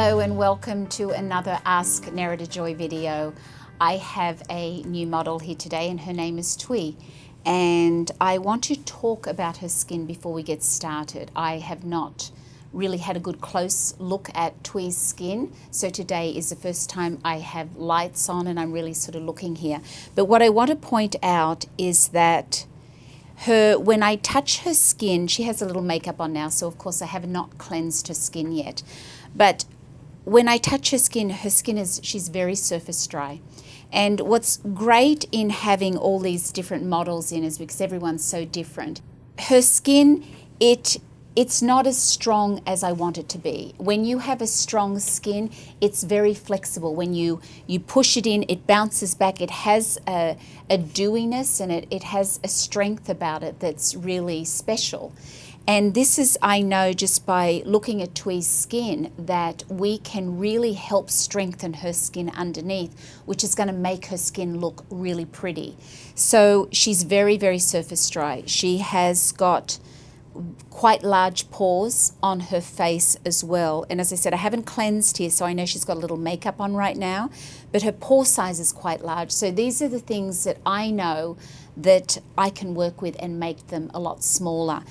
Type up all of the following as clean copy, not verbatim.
Hello and welcome to another Ask Nerida Joy video. I have a new model here today and her name is Thuy, and I want to talk about her skin before we get started. I have not really had a good close look at Thuy's skin, so today is the first time I have lights on and I'm really sort of looking here. But what I want to point out is that when I touch her skin, she has a little makeup on now, so of course I have not cleansed her skin yet. But when I touch her skin she's very surface dry. And what's great in having all these different models in is because everyone's so different. Her skin, it's not as strong as I want it to be. When you have a strong skin, it's very flexible. When you push it in, it bounces back. It has a dewiness and it has a strength about it that's really special. And this is, I know just by looking at Thuy's skin, that we can really help strengthen her skin underneath, which is going to make her skin look really pretty. So she's very, very surface dry. She has got quite large pores on her face as well. And as I said, I haven't cleansed here, so I know she's got a little makeup on right now, but her pore size is quite large. So these are the things that I know that I can work with and make them a lot smaller.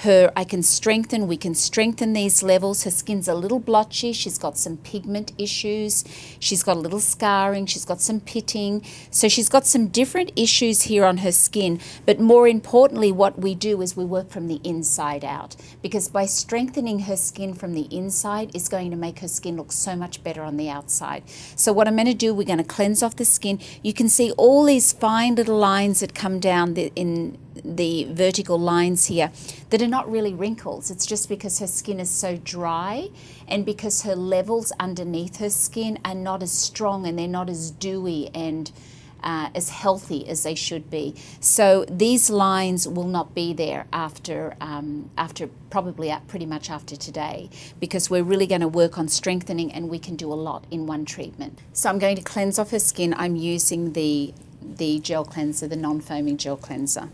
We can strengthen these levels. Her skin's a little blotchy. She's got some pigment issues. She's got a little scarring. She's got some pitting. So she's got some different issues here on her skin. But more importantly, what we do is we work from the inside out, because by strengthening her skin from the inside is going to make her skin look so much better on the outside. So what I'm going to do, we're going to cleanse off the skin. You can see all these fine little lines that come down in the vertical lines here that are not really wrinkles. It's just because her skin is so dry and because her levels underneath her skin are not as strong and they're not as dewy and as healthy as they should be. So these lines will not be there after probably pretty much after today, because we're really going to work on strengthening and we can do a lot in one treatment. So I'm going to cleanse off her skin. I'm using the gel cleanser, the non-foaming gel cleanser.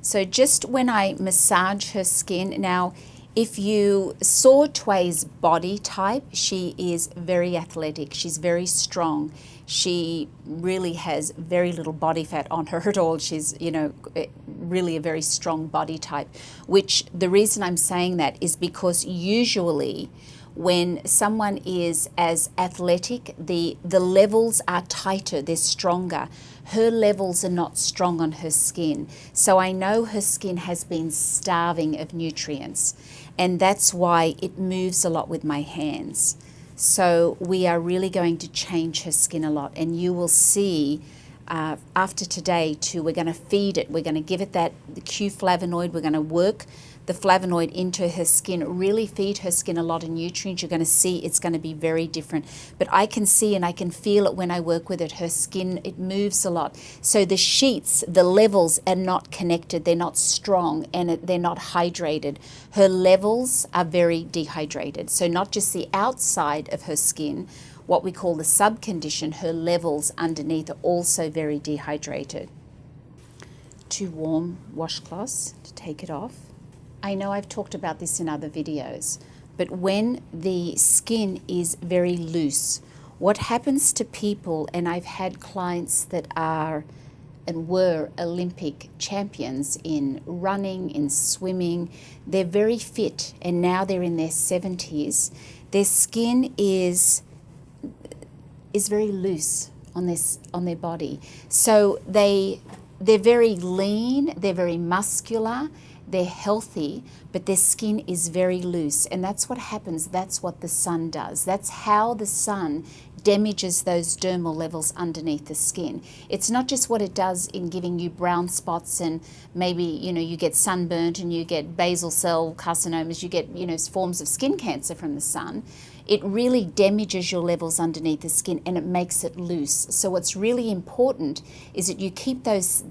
So just when I massage her skin, now if you saw Thuy's body type, she is very athletic, she's very strong. She really has very little body fat on her at all. She's, really a very strong body type, which the reason I'm saying that is because usually when someone is as athletic, the levels are tighter, they're stronger. Her levels are not strong on her skin. So I know her skin has been starving of nutrients, and that's why it moves a lot with my hands. So we are really going to change her skin a lot, and you will see after today too, we're going to feed it. We're going to give it the Q flavonoid. We're going to work the flavonoid into her skin, really feed her skin a lot of nutrients. You're going to see it's going to be very different. But I can see and I can feel it when I work with it. Her skin, it moves a lot. So the sheets, the levels are not connected. They're not strong and they're not hydrated. Her levels are very dehydrated. So not just the outside of her skin, what we call the subcondition, her levels underneath are also very dehydrated. 2 warm washcloths to take it off. I know I've talked about this in other videos, but when the skin is very loose, what happens to people, and I've had clients that are and were Olympic champions in running, in swimming, they're very fit and now they're in their 70s. Their skin is very loose on their body. So they're very lean, they're very muscular, they're healthy, but their skin is very loose. And that's what happens. That's what the sun does. That's how the sun damages those dermal levels underneath the skin. It's not just what it does in giving you brown spots and maybe, you get sunburnt and you get basal cell carcinomas, you get, forms of skin cancer from the sun. It really damages your levels underneath the skin and it makes it loose. So what's really important is that you keep those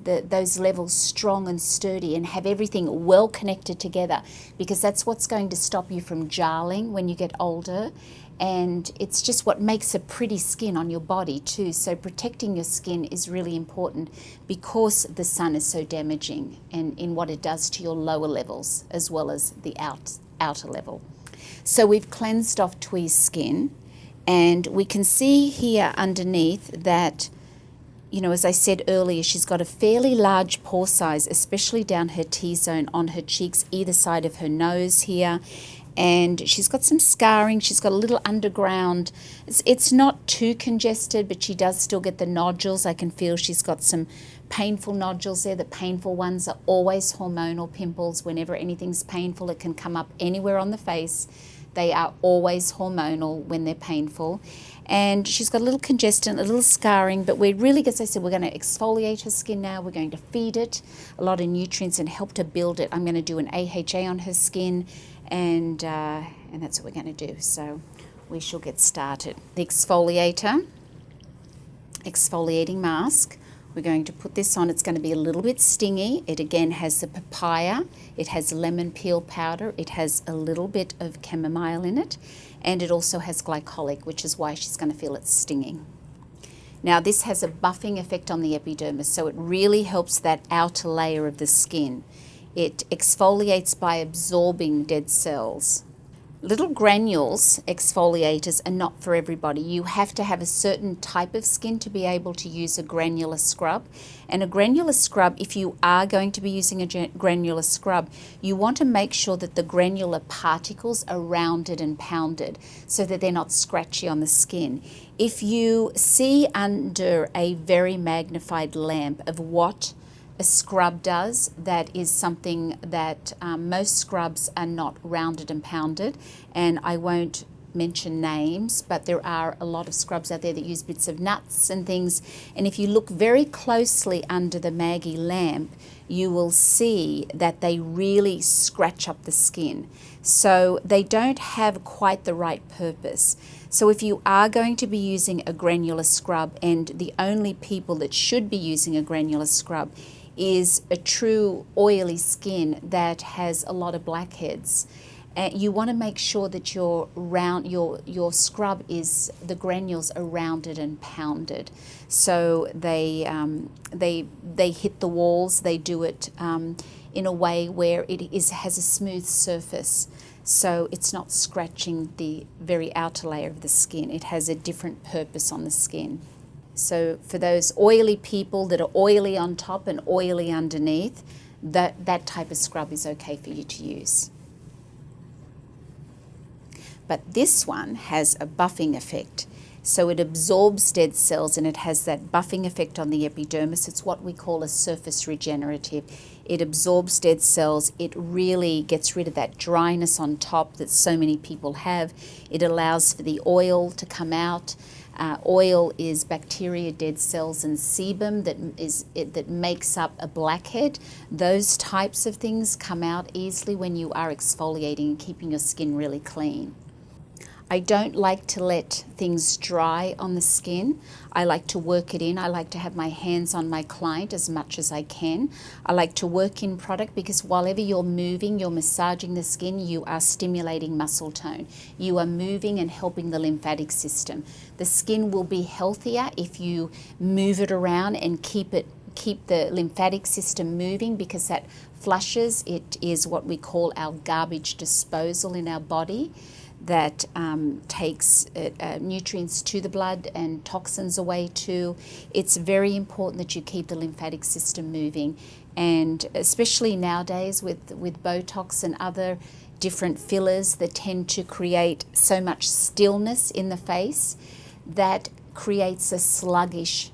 levels strong and sturdy and have everything well connected together, because that's what's going to stop you from jarling when you get older and it's just what makes a pretty skin on your body too. So protecting your skin is really important because the sun is so damaging and in what it does to your lower levels as well as the outer level. So we've cleansed off Thuy's skin, and we can see here underneath that, you know, as I said earlier, she's got a fairly large pore size, especially down her T-zone on her cheeks, either side of her nose here. And she's got some scarring. She's got a little underground. It's not too congested, but she does still get the nodules. I can feel she's got some painful nodules there. The painful ones are always hormonal pimples. Whenever anything's painful, it can come up anywhere on the face. They are always hormonal when they're painful. And she's got a little congestion, a little scarring, but we're really, as I said, we're going to exfoliate her skin now. We're going to feed it a lot of nutrients and help to build it. I'm going to do an AHA on her skin, and that's what we're going to do. So we shall get started. The exfoliating mask. We're going to put this on. It's going to be a little bit stingy. It again has the papaya, it has lemon peel powder, it has a little bit of chamomile in it, and it also has glycolic, which is why she's going to feel it stinging. Now this has a buffing effect on the epidermis, so it really helps that outer layer of the skin. It exfoliates by absorbing dead cells. Little granules exfoliators are not for everybody. You have to have a certain type of skin to be able to use a granular scrub. And a granular scrub, if you are going to be using a granular scrub, you want to make sure that the granular particles are rounded and pounded so that they're not scratchy on the skin. If you see under a very magnified lamp of what a scrub does, that is something that most scrubs are not rounded and pounded, and I won't mention names, but there are a lot of scrubs out there that use bits of nuts and things, and if you look very closely under the Maggie lamp, you will see that they really scratch up the skin. So they don't have quite the right purpose. So if you are going to be using a granular scrub, and the only people that should be using a granular scrub is a true oily skin that has a lot of blackheads. You want to make sure that your scrub is, the granules are rounded and pounded, so they hit the walls. They do it in a way where it has a smooth surface, so it's not scratching the very outer layer of the skin. It has a different purpose on the skin. So for those oily people that are oily on top and oily underneath, that type of scrub is okay for you to use. But this one has a buffing effect. So it absorbs dead cells and it has that buffing effect on the epidermis. It's what we call a surface regenerative. It absorbs dead cells. It really gets rid of that dryness on top that so many people have. It allows for the oil to come out. Oil is bacteria, dead cells, and sebum that makes up a blackhead. Those types of things come out easily when you are exfoliating and keeping your skin really clean. I don't like to let things dry on the skin. I like to work it in. I like to have my hands on my client as much as I can. I like to work in product because whenever you're moving, you're massaging the skin, you are stimulating muscle tone. You are moving and helping the lymphatic system. The skin will be healthier if you move it around and keep the lymphatic system moving, because that flushes. It is what we call our garbage disposal in our body, that takes nutrients to the blood and toxins away too. It's very important that you keep the lymphatic system moving, and especially nowadays with Botox and other different fillers that tend to create so much stillness in the face, that creates a sluggish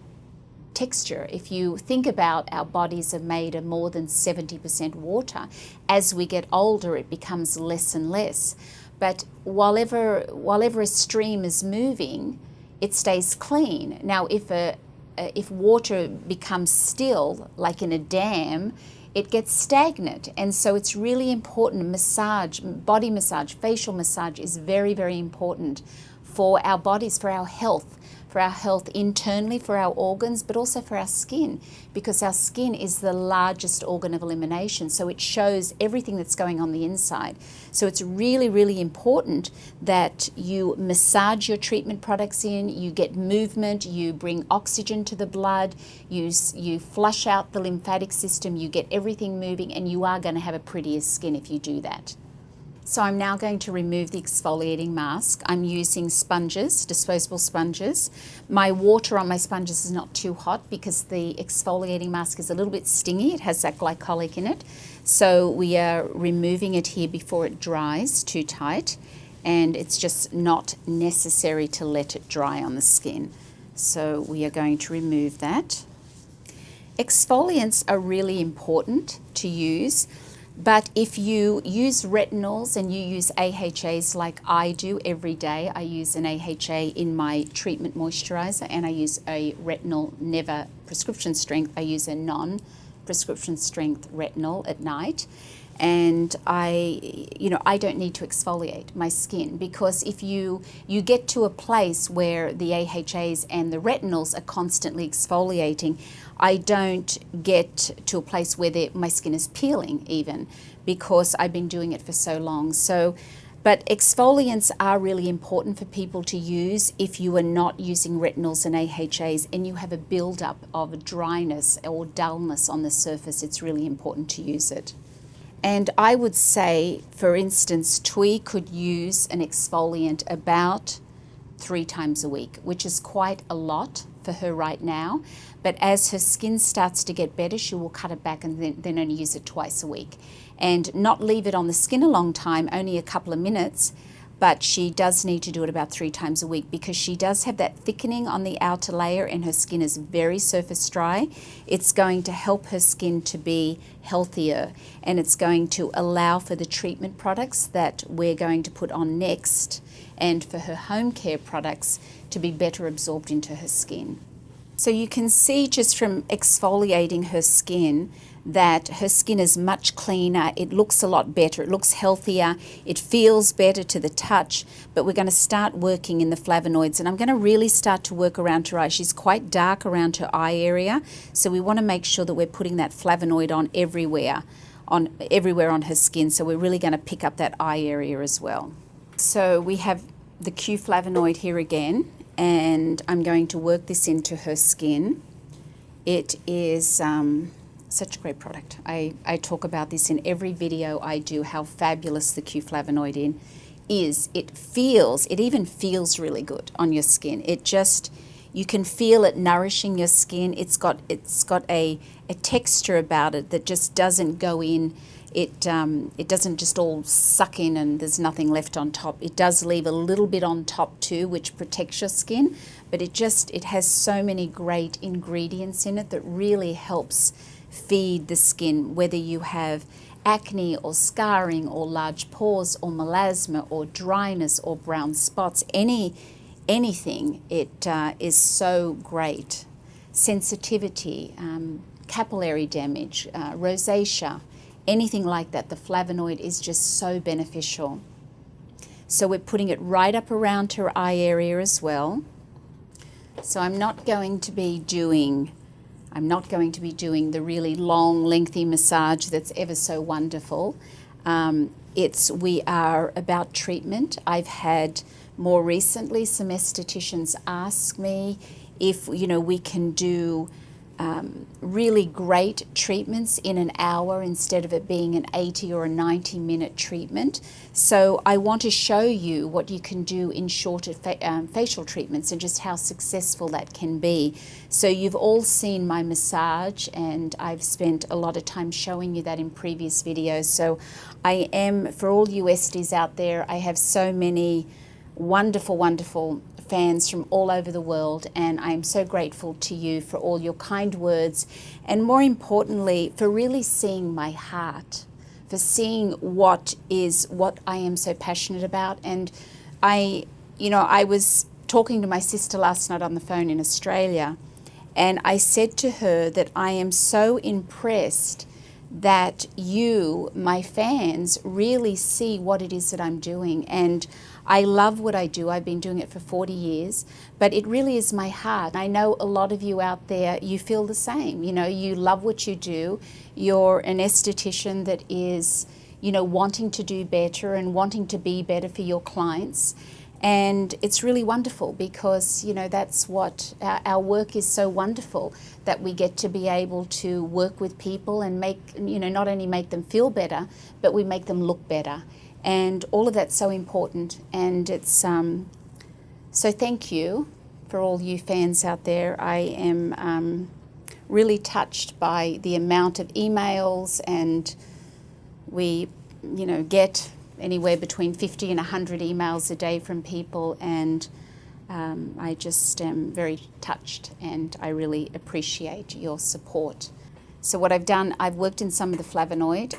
texture. If you think about, our bodies are made of more than 70% water. As we get older, it becomes less and less. But whenever a stream is moving, it stays clean. Now, if water becomes still, like in a dam, it gets stagnant. And so it's really important. Massage, body massage, facial massage is very, very important for our bodies, for our health, for our health internally, for our organs, but also for our skin, because our skin is the largest organ of elimination. So it shows everything that's going on the inside. So it's really, really important that you massage your treatment products in, you get movement, you bring oxygen to the blood, you flush out the lymphatic system, you get everything moving, and you are going to have a prettier skin if you do that. So I'm now going to remove the exfoliating mask. I'm using sponges, disposable sponges. My water on my sponges is not too hot because the exfoliating mask is a little bit stingy. It has that glycolic in it. So we are removing it here before it dries too tight, and it's just not necessary to let it dry on the skin. So we are going to remove that. Exfoliants are really important to use. But if you use retinols and you use AHAs like I do every day, I use an AHA in my treatment moisturizer, and I use a retinol, never prescription strength. I use a non-prescription strength retinol at night. And I don't need to exfoliate my skin, because if you get to a place where the AHAs and the retinols are constantly exfoliating, I don't get to a place where my skin is peeling even, because I've been doing it for so long. But exfoliants are really important for people to use if you are not using retinols and AHAs and you have a buildup of dryness or dullness on the surface. It's really important to use it. And I would say, for instance, Thuy could use an exfoliant about 3 times a week, which is quite a lot for her right now. But as her skin starts to get better, she will cut it back and then only use it twice a week. And not leave it on the skin a long time, only a couple of minutes, but she does need to do it about 3 times a week, because she does have that thickening on the outer layer and her skin is very surface dry. It's going to help her skin to be healthier, and it's going to allow for the treatment products that we're going to put on next, and for her home care products to be better absorbed into her skin. So you can see just from exfoliating her skin that her skin is much cleaner, it looks a lot better, it looks healthier, it feels better to the touch. But we're going to start working in the flavonoids, and I'm going to really start to work around her eye. She's quite dark around her eye area, so we want to make sure that we're putting that flavonoid on everywhere on her skin. So we're really going to pick up that eye area as well. So we have the Q flavonoid here again, and I'm going to work this into her skin. It is such a great product. I talk about this in every video I do, how fabulous the Q flavonoid is. It even feels really good on your skin. You can feel it nourishing your skin. It's got a texture about it that just doesn't go in. It doesn't just all suck in and there's nothing left on top. It does leave a little bit on top too, which protects your skin, but it has so many great ingredients in it that really helps feed the skin, whether you have acne or scarring or large pores or melasma or dryness or brown spots, anything. It is so great. Sensitivity, capillary damage, rosacea, anything like that, the flavonoid is just so beneficial. So we're putting it right up around her eye area as well. So I'm not going to be doing the really long, lengthy massage that's ever so wonderful. We are about treatment. I've had more recently some estheticians ask me if we can do really great treatments in an hour instead of it being an 80 or a 90-minute treatment. So I want to show you what you can do in shorter facial treatments and just how successful that can be. So you've all seen my massage, and I've spent a lot of time showing you that in previous videos. So for all you Esties out there, I have so many wonderful, wonderful fans from all over the world, and I'm so grateful to you for all your kind words, and more importantly for really seeing my heart, for seeing what I am so passionate about. And I was talking to my sister last night on the phone in Australia, and I said to her that I am so impressed that you, my fans, really see what it is that I'm doing. And I love what I do. I've been doing it for 40 years, but it really is my heart. I know a lot of you out there, you feel the same. You know, you love what you do. You're an esthetician that is, you know, wanting to do better and wanting to be better for your clients. And it's really wonderful because, you know, that's what our work is, so wonderful that we get to be able to work with people and make, you know, not only make them feel better, but we make them look better. And all of that's so important. And it's, so thank you for all you fans out there. I am really touched by the amount of emails, and we, you know, get anywhere between 50 and 100 emails a day from people, and I just am very touched, and I really appreciate your support. So what I've done, I've worked in some of the Flavonoid.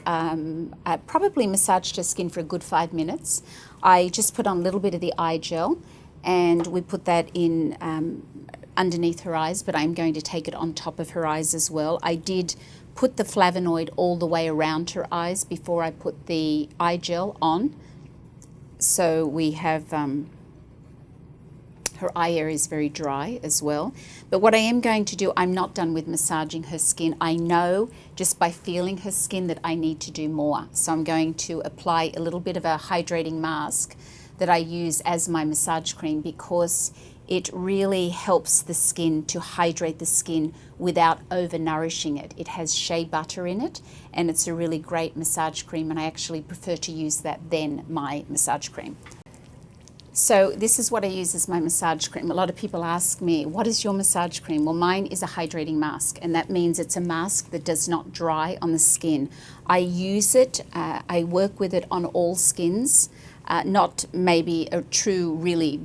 I probably massaged her skin for a good 5 minutes. I just put on a little bit of the eye gel, and we put that in underneath her eyes, but I'm going to take it on top of her eyes as well. I did put the Flavonoid all the way around her eyes before I put the eye gel on. So we have, her eye area is very dry as well. But what I am going to do, I'm not done with massaging her skin. I know just by feeling her skin that I need to do more. So I'm going to apply a little bit of a hydrating mask that I use as my massage cream, because it really helps the skin to hydrate the skin without over-nourishing it. It has shea butter in it, and it's a really great massage cream, and I actually prefer to use that than my massage cream. So this is what I use as my massage cream. A lot of people ask me, what is your massage cream? Well, mine is a hydrating mask, and that means it's a mask that does not dry on the skin. I use it, I work with it on all skins, not maybe a true really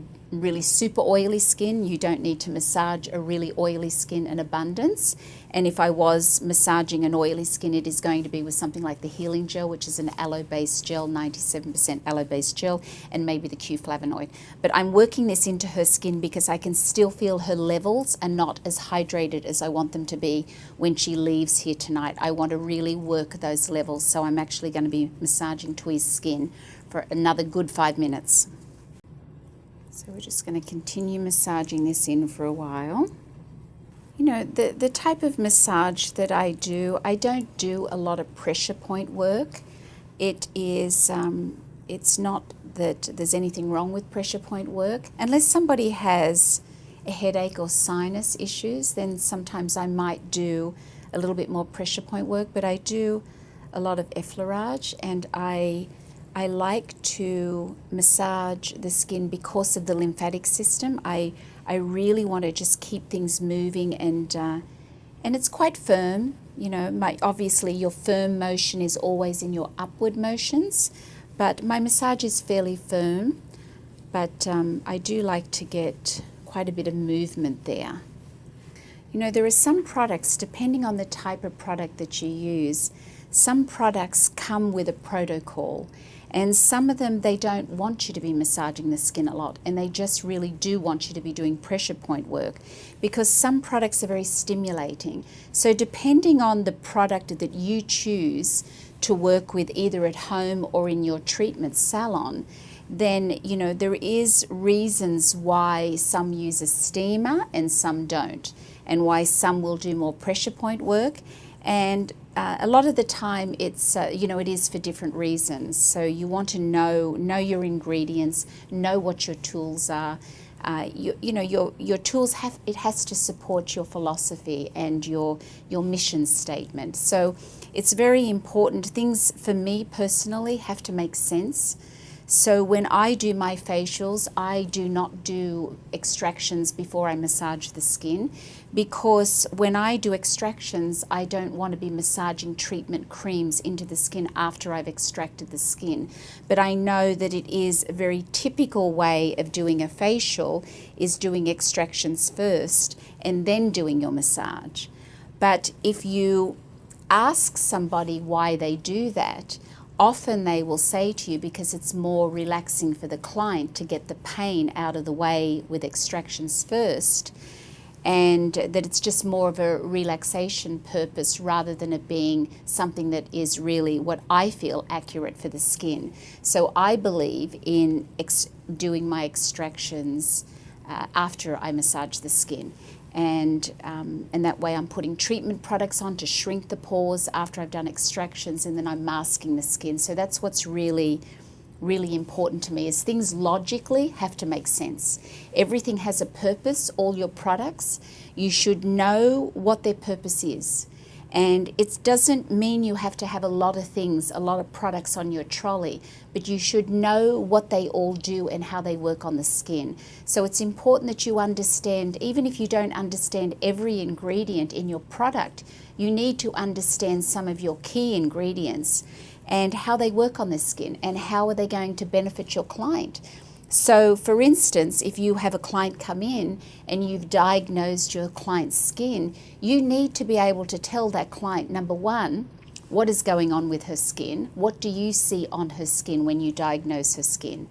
super oily skin. You don't need to massage a really oily skin in abundance. And if I was massaging an oily skin, it is going to be with something like the Healing Gel, which is an aloe-based gel, 97% aloe-based gel, and maybe the Q Flavonoid. But I'm working this into her skin because I can still feel her levels are not as hydrated as I want them to be when she leaves here tonight. I want to really work those levels, so I'm actually going to be massaging Thuy's skin for another good 5 minutes. So we're just going to continue massaging this in for a while. You know, the type of massage that I don't do a lot of pressure point work. It is, it's not that there's anything wrong with pressure point work. Unless somebody has a headache or sinus issues, then sometimes I might do a little bit more pressure point work, but I do a lot of effleurage, and I like to massage the skin because of the lymphatic system. I really want to just keep things moving, and it's quite firm. You know, obviously your firm motion is always in your upward motions, but my massage is fairly firm. But I do like to get quite a bit of movement there. You know, there are some products, depending on the type of product that you use, some products come with a protocol. And some of them, they don't want you to be massaging the skin a lot, and they just really do want you to be doing pressure point work, because some products are very stimulating. So depending on the product that you choose to work with, either at home or in your treatment salon, then, you know, there is reasons why some use a steamer and some don't, and why some will do more pressure point work. And a lot of the time it's, you know, it is for different reasons. So you want to know your ingredients, know what your tools are. You know, your tools it has to support your philosophy and your mission statement. So it's very important. Things for me personally have to make sense. So when I do my facials, I do not do extractions before I massage the skin, because when I do extractions, I don't want to be massaging treatment creams into the skin after I've extracted the skin. But I know that it is a very typical way of doing a facial is doing extractions first and then doing your massage. But if you ask somebody why they do that, often they will say to you because it's more relaxing for the client to get the pain out of the way with extractions first. and that it's just more of a relaxation purpose rather than it being something that is really what I feel accurate for the skin. So I believe in doing my extractions after I massage the skin. And that way I'm putting treatment products on to shrink the pores after I've done extractions, and then I'm masking the skin. So that's what's really important to me, is things logically have to make sense. Everything has a purpose, all your products. You should know what their purpose is. And it doesn't mean you have to have a lot of things, a lot of products on your trolley, but you should know what they all do and how they work on the skin. So it's important that you understand, even if you don't understand every ingredient in your product, you need to understand some of your key ingredients and how they work on the skin and how are they going to benefit your client. So for instance, if you have a client come in and you've diagnosed your client's skin, you need to be able to tell that client, number one, what is going on with her skin? What do you see on her skin when you diagnose her skin?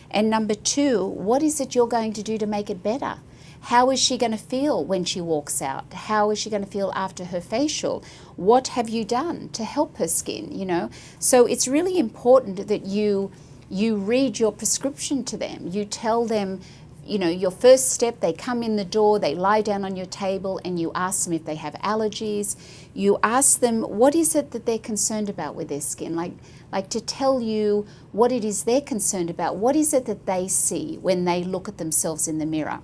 And number two, what is it you're going to do to make it better? How is she going to feel when she walks out? How is she going to feel after her facial? What have you done to help her skin, you know? So it's really important that you read your prescription to them. You tell them, you know, your first step, they come in the door, they lie down on your table, and you ask them if they have allergies. You ask them what is it that they're concerned about with their skin, like to tell you what it is they're concerned about. What is it that they see when they look at themselves in the mirror?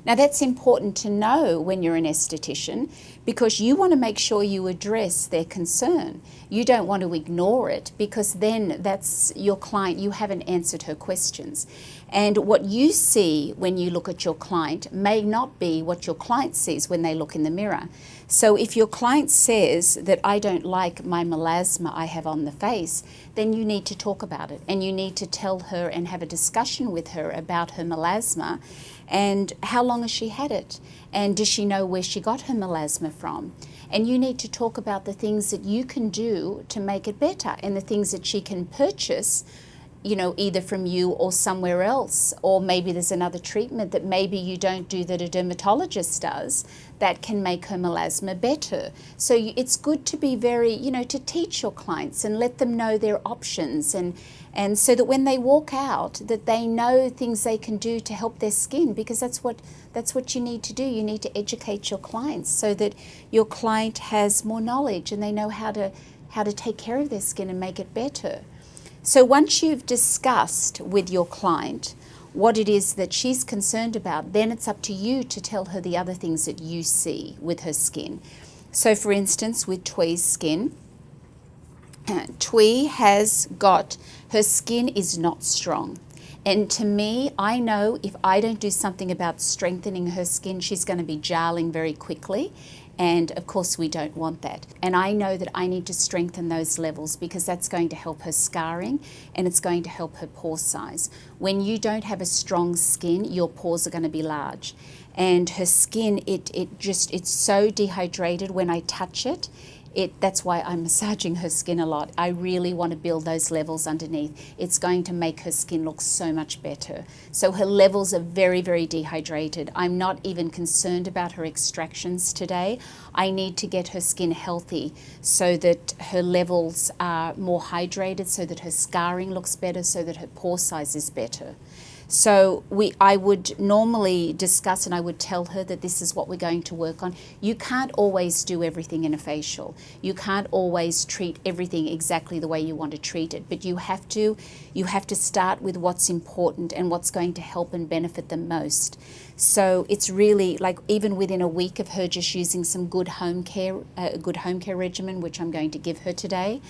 Now that's important to know when you're an esthetician, because you want to make sure you address their concern. You don't want to ignore it, because then that's your client, you haven't answered her questions. And what you see when you look at your client may not be what your client sees when they look in the mirror. So if your client says that I don't like my melasma I have on the face, then you need to talk about it, and you need to tell her and have a discussion with her about her melasma and how long has she had it, and does she know where she got her melasma from. And you need to talk about the things that you can do to make it better, and the things that she can purchase, you know, either from you or somewhere else, or maybe there's another treatment that maybe you don't do that a dermatologist does that can make her melasma better. So it's good to be very, you know, to teach your clients and let them know their options, and so that when they walk out, that they know things they can do to help their skin, because that's what you need to do. You need to educate your clients so that your client has more knowledge and they know how to take care of their skin and make it better. So once you've discussed with your client what it is that she's concerned about, then it's up to you to tell her the other things that you see with her skin. So for instance, with Thuy's skin, Thuy has got, her skin is not strong. And to me, I know if I don't do something about strengthening her skin, she's going to be jarring very quickly. And of course, we don't want that. And I know that I need to strengthen those levels, because that's going to help her scarring and it's going to help her pore size. When you don't have a strong skin, your pores are going to be large. And her skin, it's so dehydrated when I touch it. That's why I'm massaging her skin a lot. I really want to build those levels underneath. It's going to make her skin look so much better. So her levels are very, very dehydrated. I'm not even concerned about her extractions today. I need to get her skin healthy so that her levels are more hydrated, so that her scarring looks better, so that her pore size is better. So I would normally discuss, and I would tell her that this is what we're going to work on. You can't always do everything in a facial. You can't always treat everything exactly the way you want to treat it, but you have to start with what's important and what's going to help and benefit them most. So it's really like, even within a week of her just using some good home care regimen, which I'm going to give her today,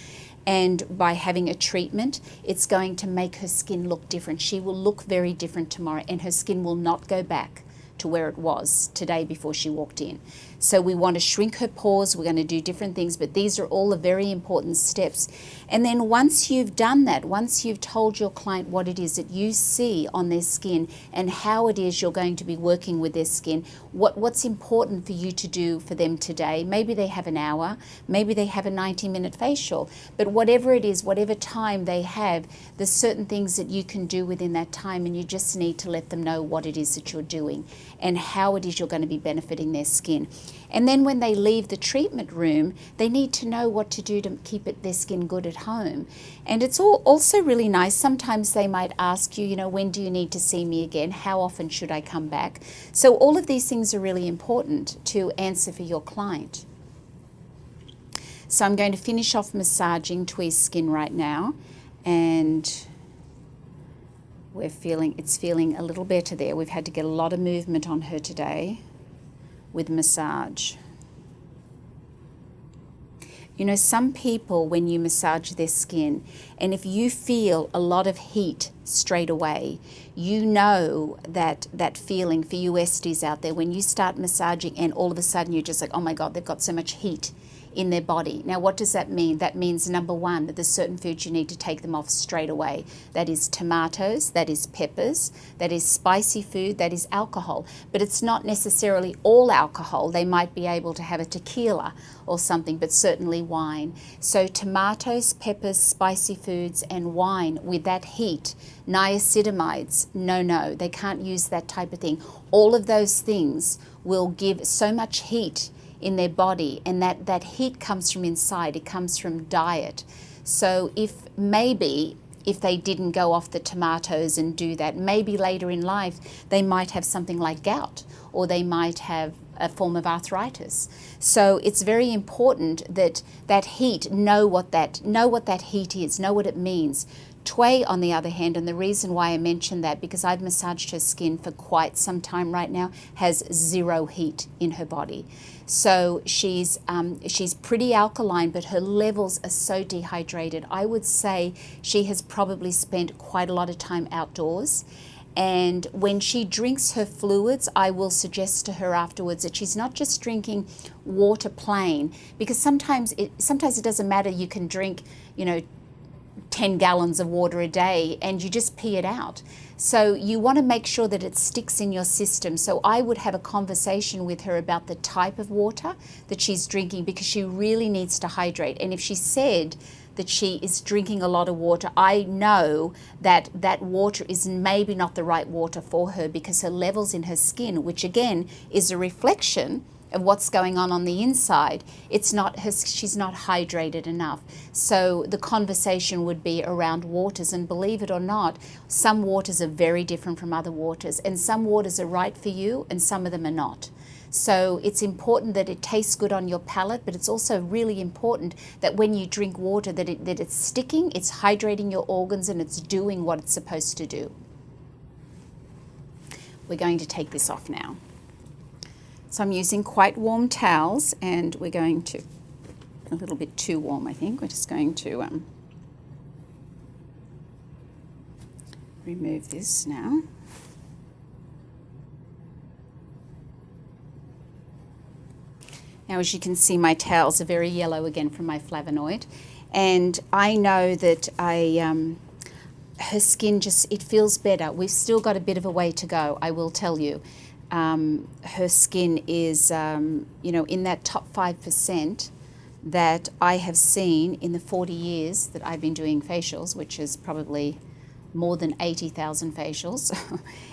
and by having a treatment, it's going to make her skin look different. She will look very different tomorrow, and her skin will not go back to where it was today before she walked in. So we want to shrink her pores. We're going to do different things, but these are all the very important steps. And then once you've done that, once you've told your client what it is that you see on their skin and how it is you're going to be working with their skin, what's important for you to do for them today. Maybe they have an hour, maybe they have a 90-minute facial, but whatever it is, whatever time they have, there's certain things that you can do within that time, and you just need to let them know what it is that you're doing and how it is you're going to be benefiting their skin. And then when they leave the treatment room, they need to know what to do to keep their skin good at home. And it's also really nice. Sometimes they might ask you, when do you need to see me again? How often should I come back? So all of these things are really important to answer for your client. So I'm going to finish off massaging Thuy's skin right now, and it's feeling a little better there. We've had to get a lot of movement on her today with massage. Some people, when you massage their skin, and if you feel a lot of heat straight away, you know that feeling for you esties out there, when you start massaging and all of a sudden you're just like, oh my God, they've got so much heat in their body. Now, what does that mean? That means, number one, that there's certain foods you need to take them off straight away. That is tomatoes, that is peppers, that is spicy food, that is alcohol. But it's not necessarily all alcohol. They might be able to have a tequila or something, but certainly wine. So tomatoes, peppers, spicy foods, and wine with that heat. Niacinamides, no, they can't use that type of thing. All of those things will give so much heat in their body, and that heat comes from inside. It comes from diet. So if they didn't go off the tomatoes and do that, maybe later in life they might have something like gout, or they might have a form of arthritis. So it's very important that heat, know what that heat is, know what it means. Thuy, on the other hand, and the reason why I mentioned that, because I've massaged her skin for quite some time right now, has zero heat in her body. So she's pretty alkaline, but her levels are so dehydrated. I would say she has probably spent quite a lot of time outdoors. And when she drinks her fluids, I will suggest to her afterwards that she's not just drinking water plain, because sometimes it doesn't matter. You can drink, 10 gallons of water a day and you just pee it out. So you want to make sure that it sticks in your system. So I would have a conversation with her about the type of water that she's drinking, because she really needs to hydrate. And if she said that she is drinking a lot of water, I know that water is maybe not the right water for her, because her levels in her skin, which again is a reflection of what's going on the inside, she's not hydrated enough. So the conversation would be around waters, and believe it or not, some waters are very different from other waters, and some waters are right for you and some of them are not. So it's important that it tastes good on your palate, but it's also really important that when you drink water that it's sticking, it's hydrating your organs, and it's doing what it's supposed to do. We're going to take this off now. So I'm using quite warm towels, and we're going to, a little bit too warm I think, we're just going to remove this now. Now, as you can see, my towels are very yellow again from my Flavonoid, and I know that her skin it feels better. We've still got a bit of a way to go, I will tell you. Her skin is, in that top 5% that I have seen in the 40 years that I've been doing facials, which is probably more than 80,000 facials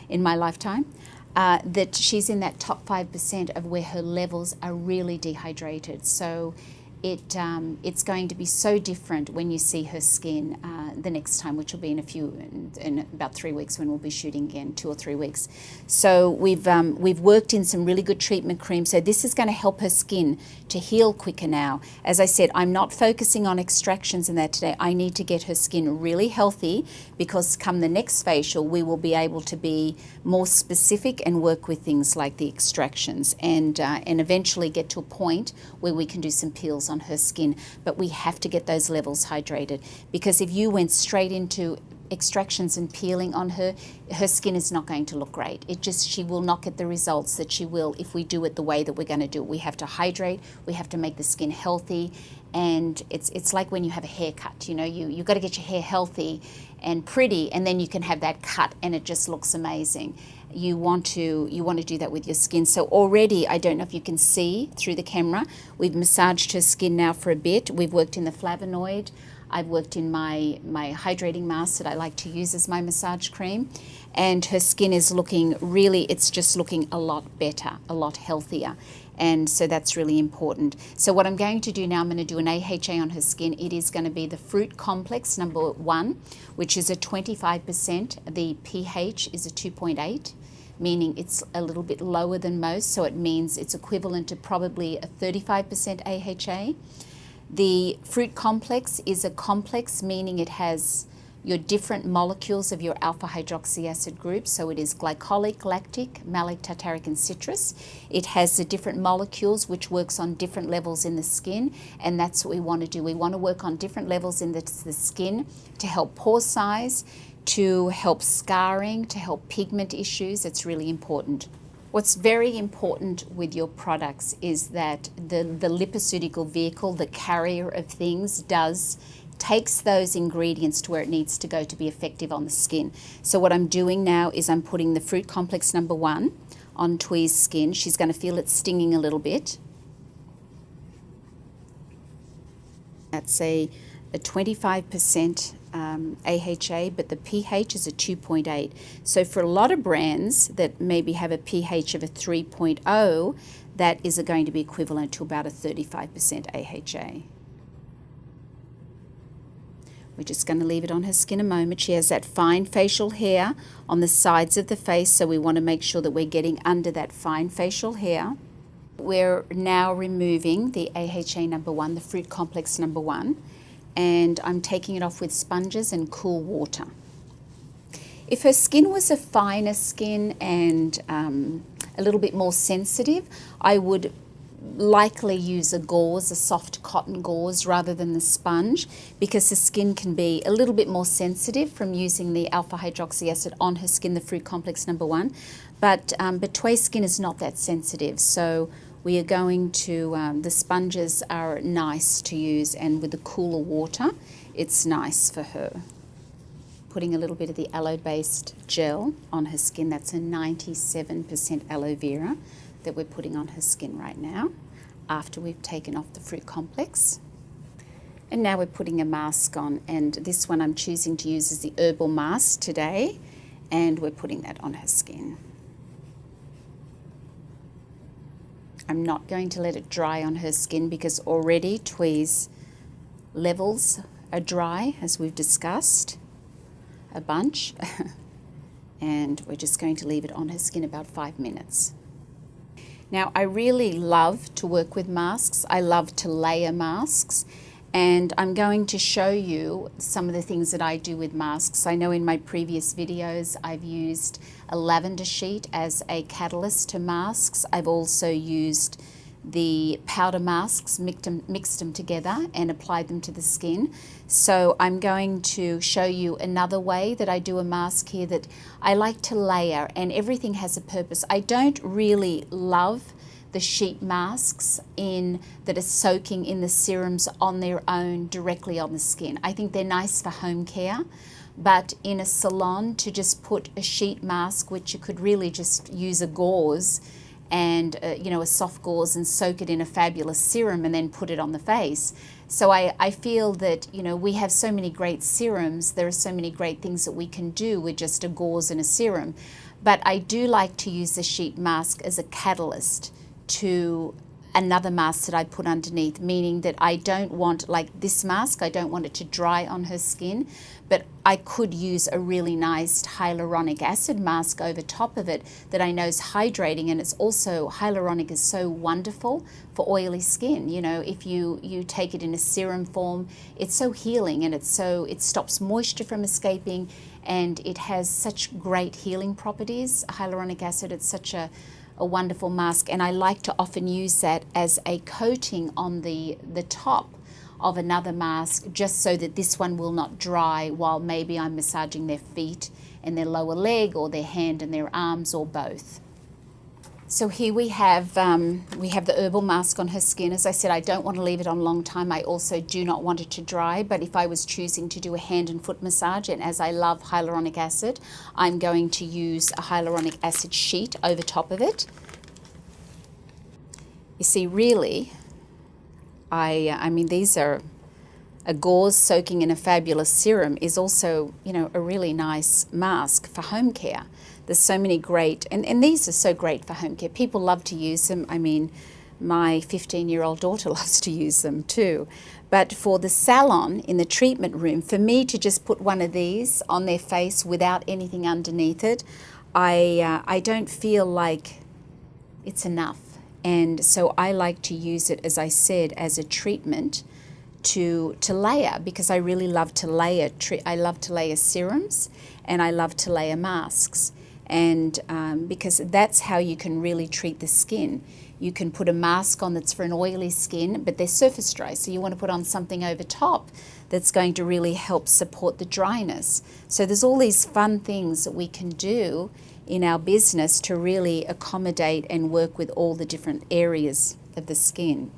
in my lifetime, that she's in that top 5% of where her levels are really dehydrated. So it's going to be so different when you see her skin the next time, which will be in about 3 weeks, when we'll be shooting again, 2 or 3 weeks. So we've worked in some really good treatment creams. So this is going to help her skin to heal quicker now. As I said, I'm not focusing on extractions in that today. I need to get her skin really healthy, because come the next facial, we will be able to be more specific and work with things like the extractions, and eventually get to a point where we can do some peels on her skin. But we have to get those levels hydrated, because if you went straight into extractions and peeling on her, her skin is not going to look great. She will not get the results that she will if we do it the way that we're going to do it. We have to hydrate, we have to make the skin healthy, and it's like when you have a haircut, you know, you've got to get your hair healthy and pretty, and then you can have that cut and it just looks amazing. You want to do that with your skin. So already, I don't know if you can see through the camera, we've massaged her skin now for a bit. We've worked in the Flavonoid. I've worked in my hydrating mask that I like to use as my massage cream, and her skin is looking really, it's just looking a lot better, a lot healthier, and so that's really important. So what I'm going to do now, I'm going to do an AHA on her skin. It is going to be the Fruit Complex number 1, which is a 25%. The pH is a 2.8, meaning it's a little bit lower than most, so it means it's equivalent to probably a 35% AHA. The Fruit Complex is a complex, meaning it has your different molecules of your alpha hydroxy acid group. So it is glycolic, lactic, malic, tartaric, and citrus. It has the different molecules which works on different levels in the skin, and that's what we want to do. We want to work on different levels in the skin to help pore size, to help scarring, to help pigment issues. It's really important. What's very important with your products is that the lipoceutical vehicle, the carrier of things, takes those ingredients to where it needs to go to be effective on the skin. So what I'm doing now is I'm putting the Fruit Complex number 1 on Thuy's skin. She's going to feel it stinging a little bit. That's a 25% AHA, but the pH is a 2.8. So for a lot of brands that maybe have a pH of a 3.0, that is going to be equivalent to about a 35% AHA. We're just going to leave it on her skin a moment. She has that fine facial hair on the sides of the face, so we want to make sure that we're getting under that fine facial hair. We're now removing the AHA number 1, the Fruit Complex number 1, and I'm taking it off with sponges and cool water. If her skin was a finer skin and a little bit more sensitive, I would likely use a gauze, a soft cotton gauze, rather than the sponge, because the skin can be a little bit more sensitive from using the alpha hydroxy acid on her skin, the Fruit Complex number 1. But Thuy's skin is not that sensitive, so we are going to, the sponges are nice to use, and with the cooler water, it's nice for her. Putting a little bit of the aloe-based gel on her skin. That's a 97% aloe vera that we're putting on her skin right now after we've taken off the Fruit Complex. And now we're putting a mask on, and this one I'm choosing to use as the herbal mask today, and we're putting that on her skin. I'm not going to let it dry on her skin because already Thuy's levels are dry, as we've discussed a bunch, and we're just going to leave it on her skin about 5 minutes. Now, I really love to work with masks. I love to layer masks, and I'm going to show you some of the things that I do with masks. I know in my previous videos I've used a lavender sheet as a catalyst to masks. I've also used the powder masks, mixed them together and applied them to the skin. So I'm going to show you another way that I do a mask here that I like to layer, and everything has a purpose. I don't really love the sheet masks that are soaking in the serums on their own directly on the skin. I think they're nice for home care, but in a salon to just put a sheet mask, which you could really just use a gauze and a soft gauze and soak it in a fabulous serum and then put it on the face. So I feel that we have so many great serums. There are so many great things that we can do with just a gauze and a serum, but I do like to use the sheet mask as a catalyst to another mask that I put underneath, meaning that I don't want, like this mask, I don't want it to dry on her skin, but I could use a really nice hyaluronic acid mask over top of it that I know is hydrating, and it's also, hyaluronic is so wonderful for oily skin. If you take it in a serum form, it's so healing, and it stops moisture from escaping, and it has such great healing properties. Hyaluronic acid, it's such a wonderful mask, and I like to often use that as a coating on the top of another mask, just so that this one will not dry while maybe I'm massaging their feet and their lower leg, or their hand and their arms, or both. So here we have the herbal mask on her skin. As I said, I don't want to leave it on a long time. I also do not want it to dry, but if I was choosing to do a hand and foot massage, and as I love hyaluronic acid, I'm going to use a hyaluronic acid sheet over top of it. You see, really, I mean, these are a gauze soaking in a fabulous serum is also, you know, a really nice mask for home care. There's so many great, and these are so great for home care. People love to use them. I mean, my 15-year-old daughter loves to use them too. But for the salon, in the treatment room, for me to just put one of these on their face without anything underneath it, I don't feel like it's enough. And so I like to use it, as I said, as a treatment to layer, because I really love to layer. I love to layer serums, and I love to layer masks. And because that's how you can really treat the skin. You can put a mask on that's for an oily skin, but they're surface dry, so you want to put on something over top that's going to really help support the dryness. So there's all these fun things that we can do in our business to really accommodate and work with all the different areas of the skin.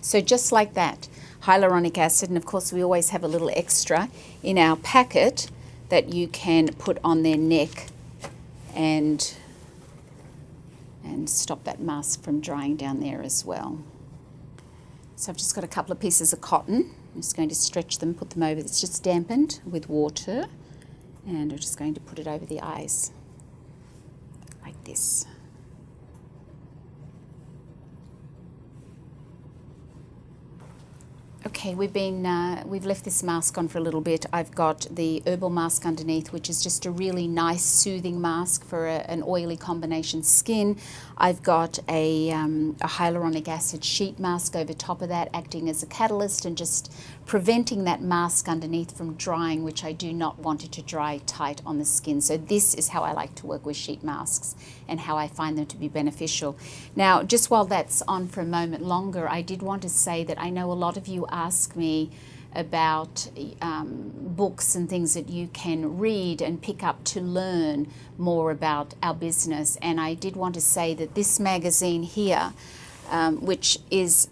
So just like that, hyaluronic acid, and of course we always have a little extra in our packet that you can put on their neck and stop that mask from drying down there as well. So I've just got a couple of pieces of cotton. I'm just going to stretch them, put them over. It's just dampened with water, and I'm just going to put it over the eyes like this. Okay, we've left this mask on for a little bit. I've got the herbal mask underneath, which is just a really nice soothing mask for an oily combination skin. I've got a hyaluronic acid sheet mask over top of that, acting as a catalyst and just preventing that mask underneath from drying, which I do not want it to dry tight on the skin. So this is how I like to work with sheet masks and how I find them to be beneficial. Now, just while that's on for a moment longer, I did want to say that I know a lot of you ask me about books and things that you can read and pick up to learn more about our business. And I did want to say that this magazine here, which is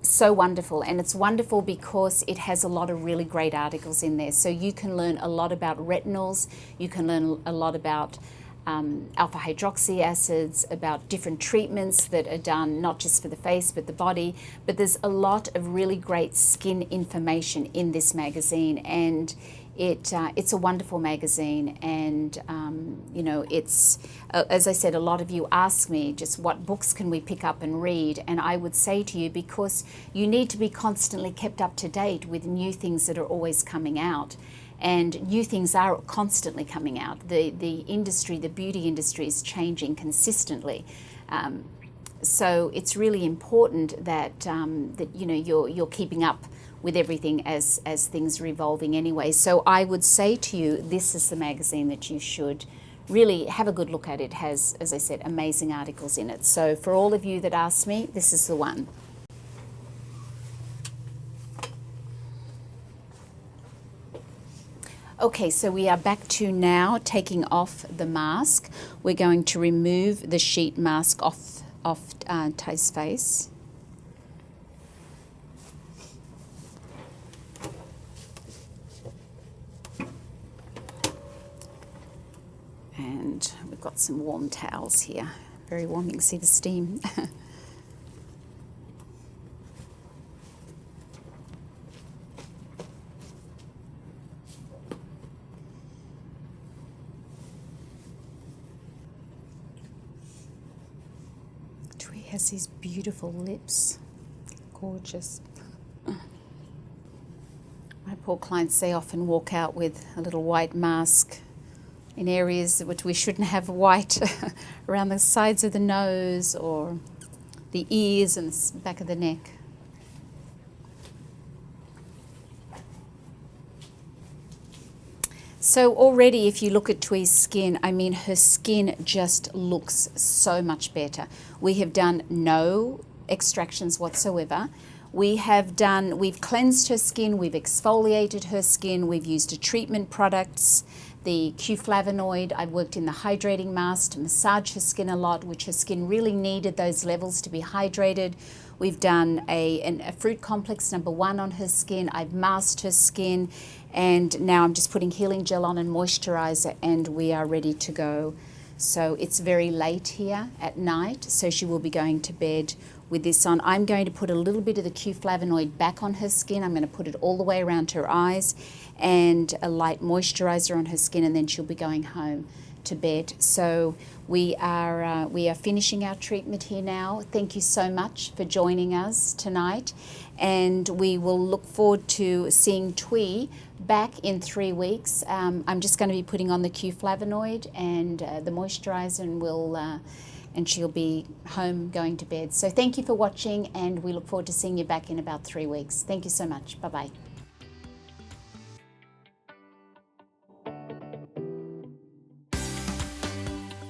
so wonderful, and it's wonderful because it has a lot of really great articles in there. So you can learn a lot about retinols, you can learn a lot about alpha hydroxy acids, about different treatments that are done not just for the face but the body. But there's a lot of really great skin information in this magazine, and it's a wonderful magazine. And you know, it's as I said, a lot of you ask me just what books can we pick up and read, and I would say to you, because you need to be constantly kept up to date with new things that are always coming out. And new things are constantly coming out. The industry, the beauty industry, is changing consistently. So it's really important that that you know you're keeping up with everything as things are evolving anyway. So I would say to you, this is the magazine that you should really have a good look at. It has, as I said, amazing articles in it. So for all of you that ask me, this is the one. Okay, so we are back to now taking off the mask. We're going to remove the sheet mask off Thuy's face. And we've got some warm towels here. Very warm, you can see the steam. Thuy has these beautiful lips, gorgeous. My poor clients, they often walk out with a little white mask in areas which we shouldn't have white, around the sides of the nose or the ears and the back of the neck. So already, if you look at Thuy's skin, I mean, her skin just looks so much better. We have done no extractions whatsoever. We've cleansed her skin, we've exfoliated her skin, we've used her treatment products, the Flavonoid. I've worked in the hydrating mask to massage her skin a lot, which her skin really needed those levels to be hydrated. We've done a fruit complex #1 on her skin. I've masked her skin, and now I'm just putting healing gel on and moisturizer, and we are ready to go. So it's very late here at night, so she will be going to bed with this on. I'm going to put a little bit of the Flavonoid back on her skin. I'm going to put it all the way around her eyes and a light moisturizer on her skin, and then she'll be going home to bed. So we are finishing our treatment here now. Thank you so much for joining us tonight, and we will look forward to seeing Thuy back in 3 weeks. I'm just going to be putting on the Flavonoid and the moisturizer, and she'll be home going to bed. So thank you for watching, and we look forward to seeing you back in about 3 weeks. Thank you so much. Bye-bye.